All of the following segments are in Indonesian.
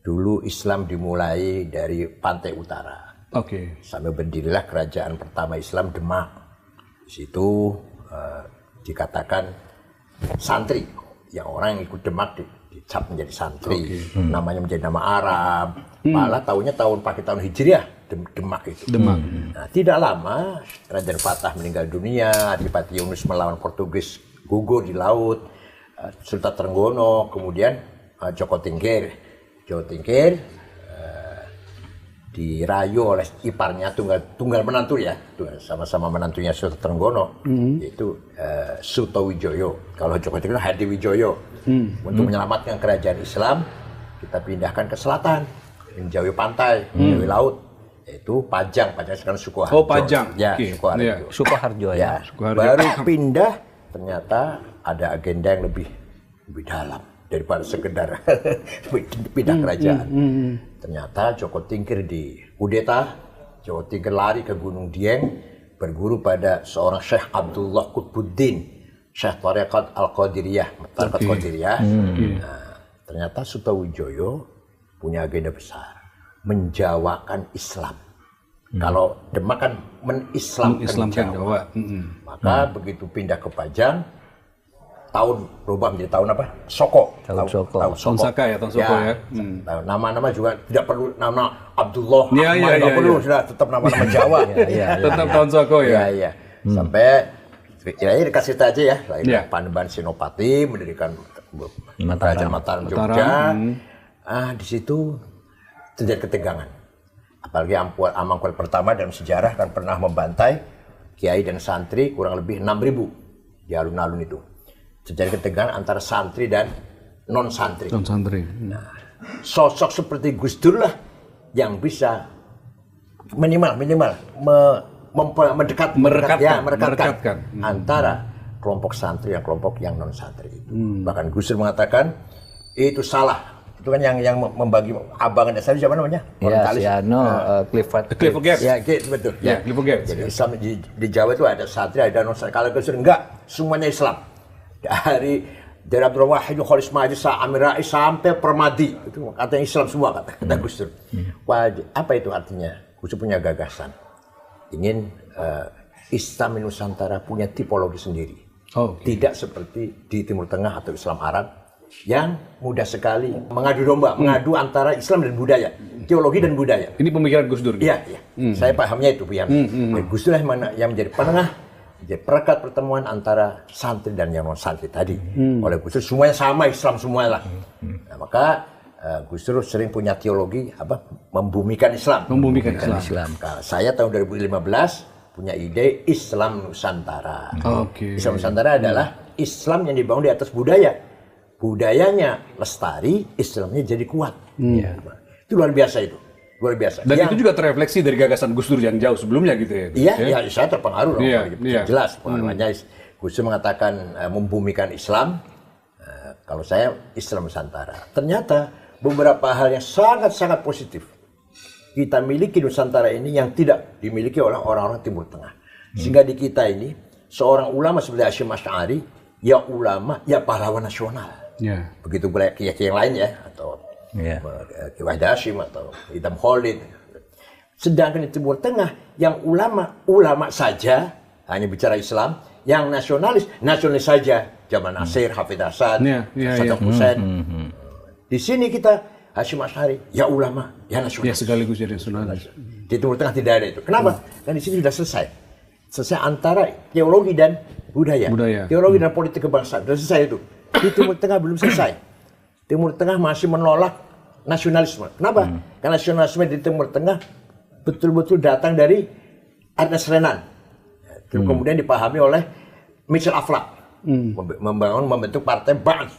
dulu Islam dimulai dari pantai utara. Sampai berdirilah kerajaan pertama Islam Demak. Di situ dikatakan santri, yang orang yang ikut Demak dicap menjadi santri. Namanya menjadi nama Arab. Malah pakai tahun Hijriah, Demak itu. Nah, tidak lama Raja Fatah meninggal dunia, Adipati Yunus melawan Portugis gugur di laut, Sultan Trenggono, kemudian Joko Tingkir dirayu oleh iparnya tunggal menantu ya, sama-sama menantunya Sultan Trenggono, yaitu Sutowijoyo. Kalau Joko Tingkir Hadiwijoyo. Untuk menyelamatkan kerajaan Islam, kita pindahkan ke selatan, menjauhi pantai, menjauhi laut, yaitu Pajang sekarang Sukoharjo. Pajang. Ya, Sukoharjo. Sukoharjo ya. Baru pindah, ternyata ada agenda yang lebih dalam daripada sekedar pindah kerajaan. Ternyata Joko Tingkir dikudeta, Joko Tingkir lari ke Gunung Dieng, berguru pada seorang Syekh Abdullah Qutbuddin, Syekh Tarekat Al-Qadiriyah. Nah, ternyata Sutowijoyo punya agenda besar, menjawakan Islam. Kalau Demak kan menislamkan Jawa. Maka begitu pindah ke Pajang, tahun berubah menjadi tahun apa? Soko. Tahun Soko. Tahun Saka ya, tahun Soko ya. Nama-nama juga tidak perlu nama Abdullah, tidak perlu, sudah tetap nama-nama Jawa. Tetap tahun Soko ya. Sampai ya dikasih aja ya, Panembahan Senopati mendirikan Kerajaan Mataram Jogja. Di situ terjadi ketegangan. Apalagi Amangkurat pertama dalam sejarah kan pernah membantai kiai dan santri kurang lebih 6.000 di alun-alun itu. Terjadi ketegangan antara santri dan non-santri. Nah, sosok seperti Gus Dur lah yang bisa minimal merekatkan antara kelompok santri dan kelompok yang non santri itu. Bahkan Gus Dur mengatakan itu salah. Itu kan yang membagi abangan dasar siapa namanya? Clifford Geertz. Ya, betul. Ya, Clifford Geertz. Jadi Islam di Jawa itu ada santri, ada non santri. Kalau Gus Dur enggak, semuanya Islam. Dari Abdul Wahid, Khalis Majid, Amir Rais sampai Permadi itu katanya Islam semua kata Gus Dur. Apa itu artinya? Gus Dur punya gagasan. Ingin Islam di Nusantara punya tipologi sendiri. Tidak seperti di Timur Tengah atau Islam Arab yang mudah sekali mengadu domba, mengadu antara Islam dan budaya, teologi dan budaya. Ini pemikiran Gus Dur. Iya. Saya pahamnya itu. Gus Dur yang menjadi penengah, jadi perekat pertemuan antara santri dan yang non santri tadi. Oleh Gus Dur semuanya sama, Islam semuanya lah. Nah, maka Gus Dur sering punya teologi membumikan Islam. Nah, saya tahun 2015 punya ide Islam Nusantara. Islam Nusantara adalah Islam yang dibangun di atas budaya. Budayanya lestari, Islamnya jadi kuat. Itu luar biasa itu. Luar biasa. Dan itu juga terrefleksi dari gagasan Gus Dur yang jauh sebelumnya gitu ya. Iya, saya terpengaruh. Jelas pengaruhnya. Gus Dur mengatakan membumikan Islam. Kalau saya Islam Nusantara. Ternyata beberapa hal yang sangat-sangat positif kita miliki Nusantara ini yang tidak dimiliki oleh orang-orang Timur Tengah. Sehingga di kita ini seorang ulama seperti Hasyim Asy'ari, ya ulama, ya pahlawan nasional. Begitu pula kiai yang lain ya, atau Ki Wahid Hasyim atau Idam Khalid. Sedangkan di Timur Tengah yang ulama saja hanya bicara Islam, yang nasionalis saja. Jamal Nasir, Hafidz Hasan, Saddam Hussein. Di sini kita Hasyim Asy'ari, ya ulama, ya nasionalis. Ya sekaligus jadi nasionalis. Di Timur Tengah tidak ada itu. Kenapa? Karena di sini sudah selesai antara teologi dan budaya. Teologi dan politik kebangsaan sudah selesai itu. Di Timur Tengah belum selesai. Timur Tengah masih menolak nasionalisme. Kenapa? Karena nasionalisme di Timur Tengah betul-betul datang dari Ernest Renan. Kemudian dipahami oleh Michel Aflaq. Membentuk partai Ba'ath.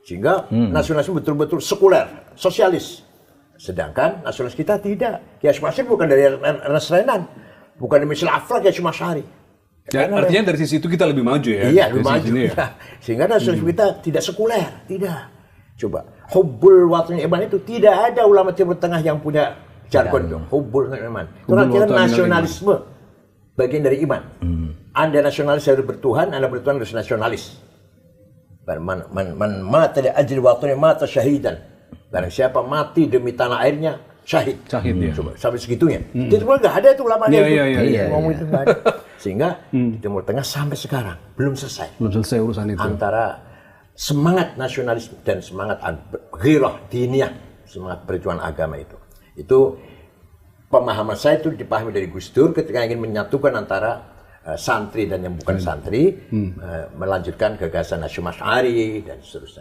Sehingga nasionalisme betul-betul sekuler, sosialis. Sedangkan nasionalis kita tidak. Kiai Hasyim Asy'ari bukan dari Ernest Renan, bukan dari Michel Aflaq, Kiai Hasyim Asy'ari. Artinya dari sisi itu kita lebih maju ya. Iya, lebih maju. Sehingga nasionalis kita tidak sekuler, tidak. Coba, hubbul watani iman itu tidak ada ulama Timur Tengah yang punya jargon itu. Hubbul iman. Itu artinya nasionalisme bagian dari iman. Anda nasionalis harus bertuhan, Anda bertuhan harus nasionalis. Man mata li ajli watani mata syahidan. Barang siapa mati demi tanah airnya, syahid. Syahid, ya. Coba, sampai segitunya. Di Timur nggak ada itu ulama Iya, itu. iya, iya. Ngomong itu nggak ada. Sehingga di Timur Tengah sampai sekarang belum selesai. Belum selesai urusan itu. Antara semangat nasionalisme dan semangat ghirah diniyah, semangat perjuangan agama itu. Itu pemahaman saya itu dipahami dari Gus Dur ketika ingin menyatukan antara santri dan yang bukan santri, melanjutkan gagasan Hasyim Asy'ari dan seterusnya.